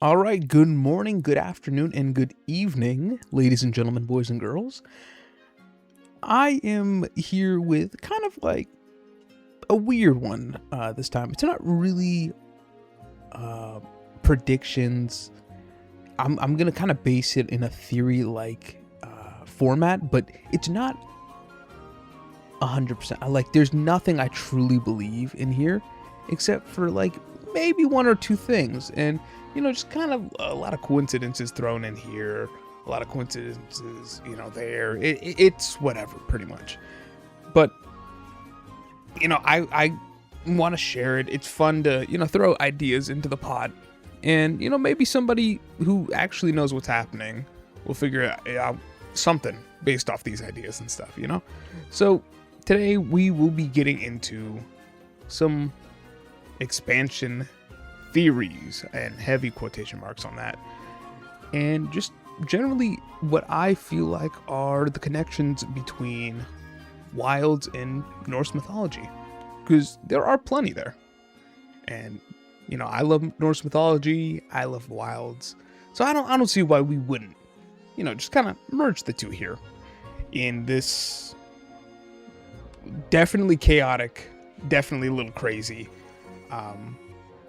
All right, good morning, good afternoon, and good evening, ladies and gentlemen, boys and girls. I am here with kind of like a weird one this time. It's not really uh, predictions. I'm gonna kind of base it in a theory like format, but it's not 100%. Like, there's nothing I truly believe in here, except for like maybe one or two things, and just kind of a lot of coincidences thrown in here, a lot of coincidences, there. It's whatever, pretty much. But I want to share it. It's fun to throw ideas into the pot, and maybe somebody who actually knows what's happening will figure out something based off these ideas and stuff. So today we will be getting into some expansion theories, and heavy quotation marks on that, and just generally what I feel like are the connections between wilds and Norse mythology, because there are plenty there. And I love Norse mythology, I love wilds, so I don't see why we wouldn't just kind of merge the two here in this definitely chaotic, definitely a little crazy,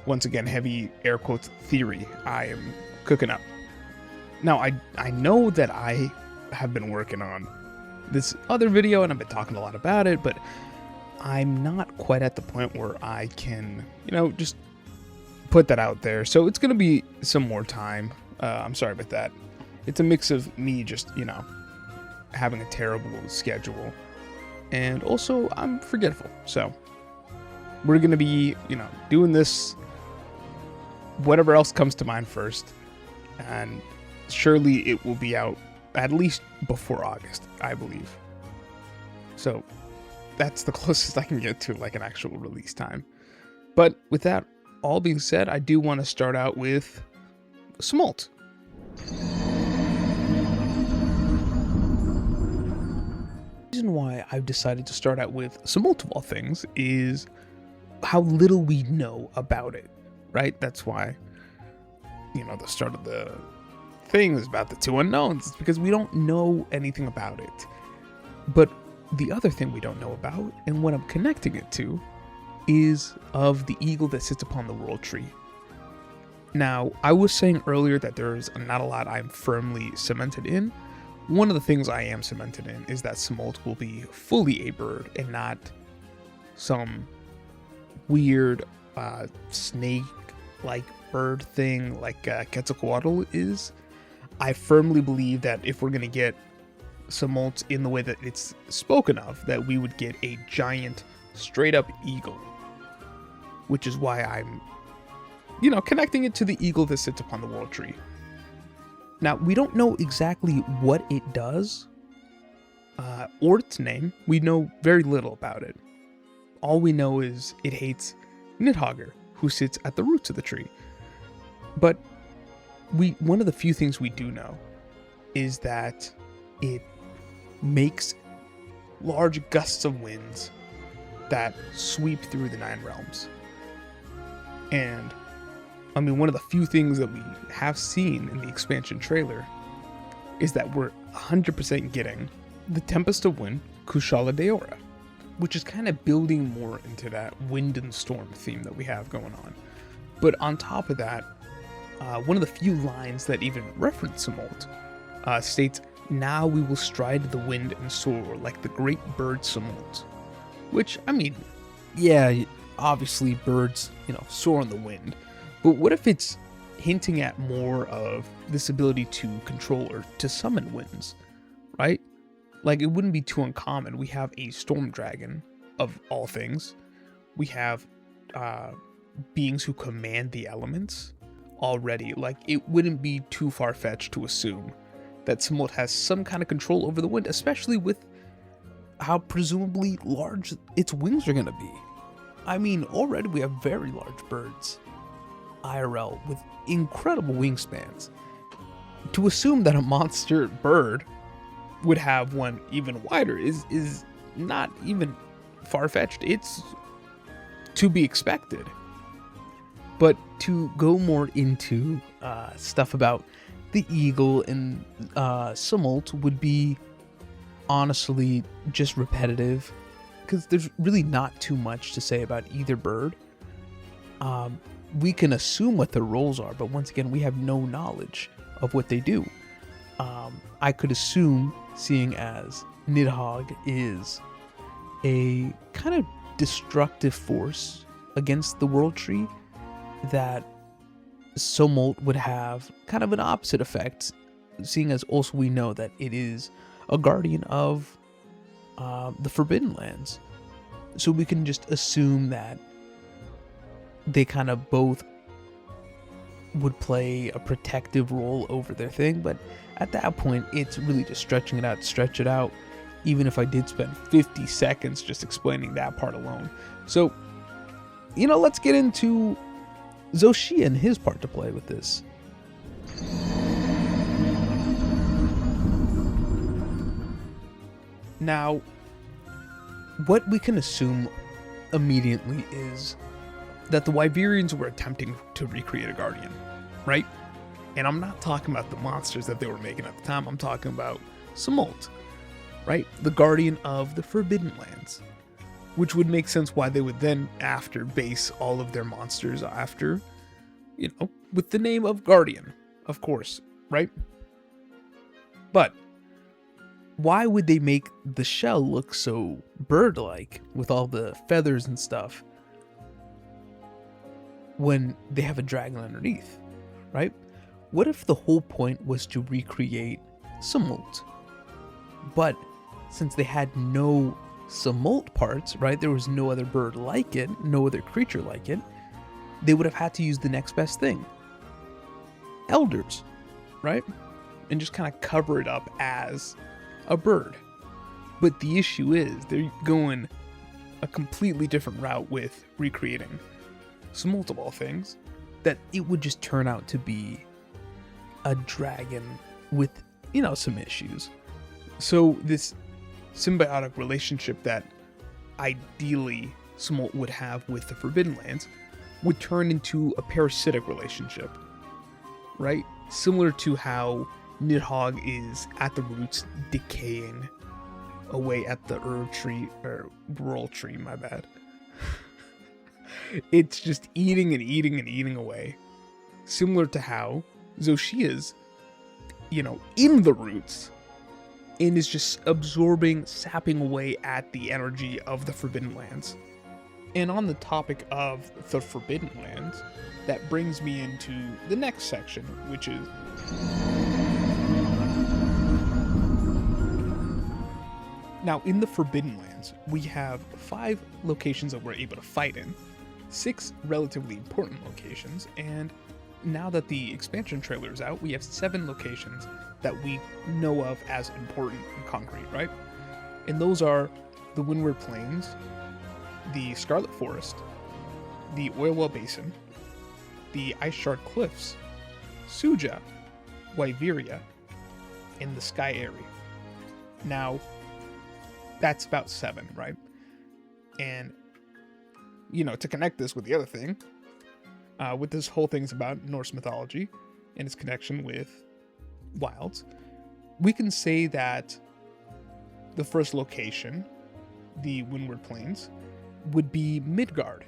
once again, heavy air quotes theory I am cooking up. Now, I know that I have been working on this other video and I've been talking a lot about it, but I'm not quite at the point where I can, just put that out there. So it's going to be some more time. I'm sorry about that. It's a mix of me just, having a terrible schedule, and also I'm forgetful. So we're going to be, doing this whatever else comes to mind first, and surely it will be out at least before August, I believe. So that's the closest I can get to like an actual release time. But with that all being said, I do want to start out with Smalt. The reason why I've decided to start out with Smalt of all things is how little we know about it. Right? That's why, the start of the thing is about the two unknowns. It's because we don't know anything about it. But the other thing we don't know about, and what I'm connecting it to, is of the eagle that sits upon the world tree. Now, I was saying earlier that there's not a lot I'm firmly cemented in. One of the things I am cemented in is that Smalt will be fully a bird and not some weird snake-like bird thing like Quetzalcoatl is. I firmly believe that if we're going to get Smalt in the way that it's spoken of, that we would get a giant, straight-up eagle. Which is why I'm, connecting it to the eagle that sits upon the world tree. Now, we don't know exactly what it does, or its name. We know very little about it. All we know is it hates Nidhogger, who sits at the roots of the tree. But one of the few things we do know is that it makes large gusts of winds that sweep through the 9 realms. And I mean, one of the few things that we have seen in the expansion trailer is that we're 100% getting the Tempest of Wind, Kushala Daora, which is kind of building more into that wind and storm theme that we have going on. But on top of that, one of the few lines that even reference Smalt states, "Now we will stride the wind and soar like the great bird Smalt." Which, I mean, yeah, obviously birds, soar on the wind. But what if it's hinting at more of this ability to control or to summon winds, right? Like, it wouldn't be too uncommon. We have a storm dragon, of all things. We have beings who command the elements already. Like, it wouldn't be too far-fetched to assume that Smalt has some kind of control over the wind, especially with how presumably large its wings are going to be. I mean, already we have very large birds, IRL, with incredible wingspans. To assume that a monster bird would have one even wider is not even far-fetched. It's to be expected. But to go more into stuff about the eagle and Sumult would be honestly just repetitive, because there's really not too much to say about either bird. We can assume what their roles are, but once again, we have no knowledge of what they do. I could assume, seeing as Nidhogg is a kind of destructive force against the World Tree, that Sumult would have kind of an opposite effect, seeing as also we know that it is a guardian of the Forbidden Lands. So we can just assume that they kind of both would play a protective role over their thing, but at that point, it's really just stretching it out to stretch it out, even if I did spend 50 seconds just explaining that part alone. So, let's get into Xochitl and his part to play with this. Now, what we can assume immediately is that the Wyverians were attempting to recreate a guardian, right? And I'm not talking about the monsters that they were making at the time. I'm talking about Sumult, right? The guardian of the Forbidden Lands, which would make sense why they would then after base all of their monsters after, with the name of guardian, of course, right? But why would they make the shell look so bird-like with all the feathers and stuff when they have a dragon underneath, right? What if the whole point was to recreate Sumult? But since they had no Sumult parts, right, there was no other bird like it, no other creature like it, they would have had to use the next best thing. Elders, right? And just kind of cover it up as a bird. But the issue is they're going a completely different route with recreating Sumult of all things, that it would just turn out to be a dragon with, some issues. So this symbiotic relationship that ideally Sumult would have with the Forbidden Lands would turn into a parasitic relationship, right? Similar to how Nidhogg is at the roots decaying away at the herb tree, or Whirl tree, my bad. It's just eating and eating and eating away. Similar to how Xochitl's, in the roots, and is just absorbing, sapping away at the energy of the Forbidden Lands. And on the topic of the Forbidden Lands, that brings me into the next section, which is now in the Forbidden Lands, we have 5 locations that we're able to fight in, 6 relatively important locations, and now that the expansion trailer is out, we have 7 locations that we know of as important and concrete, right? And those are the Windward Plains, the Scarlet Forest, the Oilwell Basin, the Ice Shard Cliffs, Suja, Wyveria, and the Sky Area. Now, that's about 7, right? And, to connect this with the other thing, with this whole thing's about Norse mythology and its connection with wilds, we can say that the first location, the Windward Plains, would be Midgard,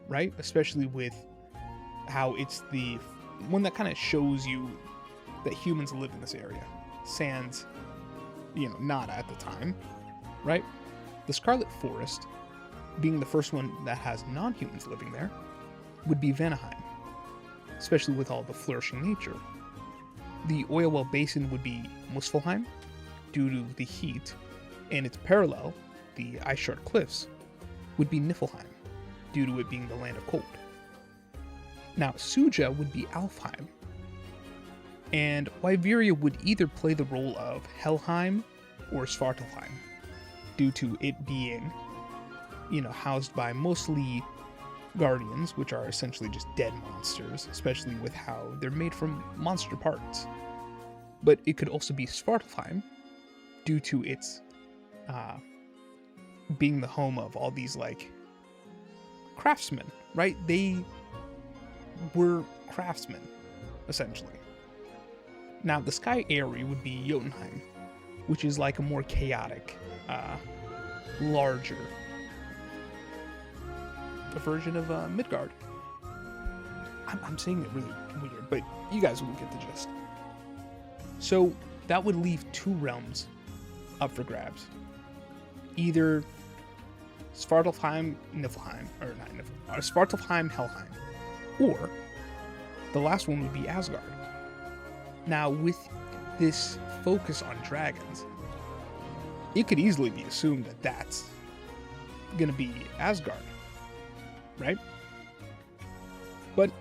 right? Especially with how it's the one that kind of shows you that humans live in this area. Sans, not at the time, right? The Scarlet Forest, being the first one that has non-humans living there, would be Vanaheim, especially with all the flourishing nature. The Oilwell Basin would be Muspelheim, due to the heat, and its parallel, the Ice Shard Cliffs, would be Niflheim, due to it being the land of cold. Now, Suja would be Alfheim, and Wyveria would either play the role of Helheim or Svartalfheim, due to it being, housed by mostly guardians, which are essentially just dead monsters, especially with how they're made from monster parts. But it could also be Svartalfheim, due to its being the home of all these, craftsmen, right? They were craftsmen, essentially. Now, the Sky Aerie would be Jotunheim, which is like a more chaotic, larger version of Midgard. I'm saying it really weird, but you guys will get the gist. So that would leave 2 realms up for grabs. Either Svartalfheim, Niflheim, or not Niflheim, Svartalfheim, Helheim, or the last one would be Asgard. Now, with this focus on dragons, it could easily be assumed that that's going to be Asgard, right? But,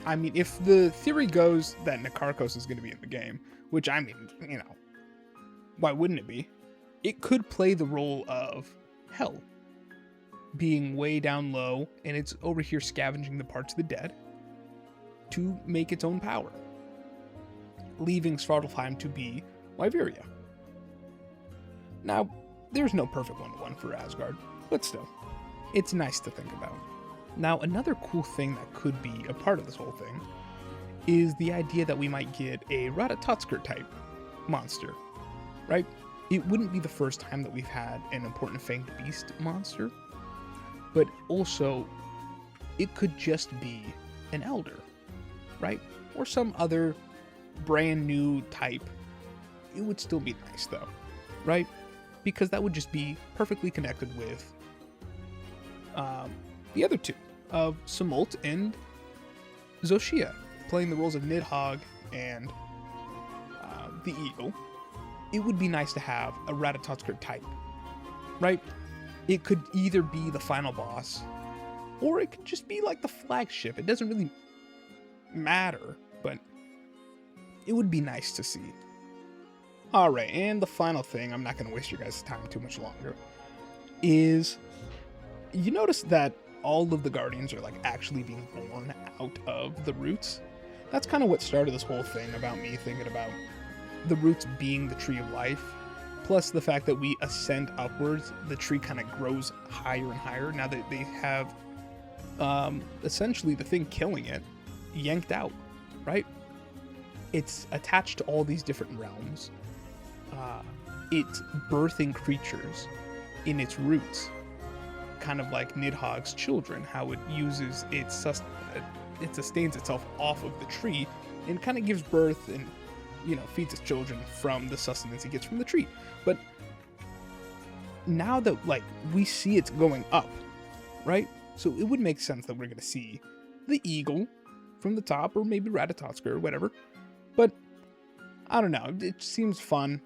I mean, if the theory goes that Nakarkos is going to be in the game, which, I mean, you know, why wouldn't it be? It could play the role of Hell, being way down low, and it's over here scavenging the parts of the dead to make its own power, leaving Svartalfheim to be Wyveria. Now, there's no perfect one-to-one for Asgard, but still, it's nice to think about. Now, another cool thing that could be a part of this whole thing is the idea that we might get a Ratatotsker type monster, right? It wouldn't be the first time that we've had an important fanged beast monster, but also it could just be an elder, right? Or some other brand new type. It would still be nice though, right? Because that would just be perfectly connected with the other 2 of Samult and Zoshia, playing the roles of Nidhogg and the Eagle. It would be nice to have a Ratatotsker type, right? It could either be the final boss, or it could just be like the flagship. It doesn't really matter, but it would be nice to see. Alright, and the final thing, I'm not going to waste your guys' time too much longer, is you notice that all of the Guardians are like actually being born out of the roots. That's kind of what started this whole thing about me thinking about the roots being the tree of life, plus the fact that we ascend upwards, the tree kind of grows higher and higher now that they have essentially the thing killing it yanked out, right? It's attached to all these different realms. It's birthing creatures in its roots, kind of like Nidhogg's children, how it uses it sustains itself off of the tree and kind of gives birth and, you know, feeds its children from the sustenance it gets from the tree. But now that, like, we see it's going up, right? So it would make sense that we're going to see the eagle from the top, or maybe Ratatotsker or whatever. But I don't know, it seems fun.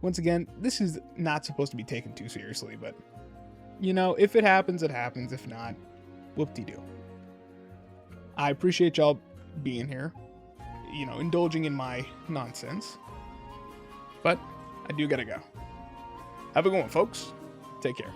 Once again, this is not supposed to be taken too seriously, but, you know, if it happens, it happens. If not, whoop-de-doo. I appreciate y'all being here, you know, indulging in my nonsense. But I do gotta go. Have a good one, folks. Take care.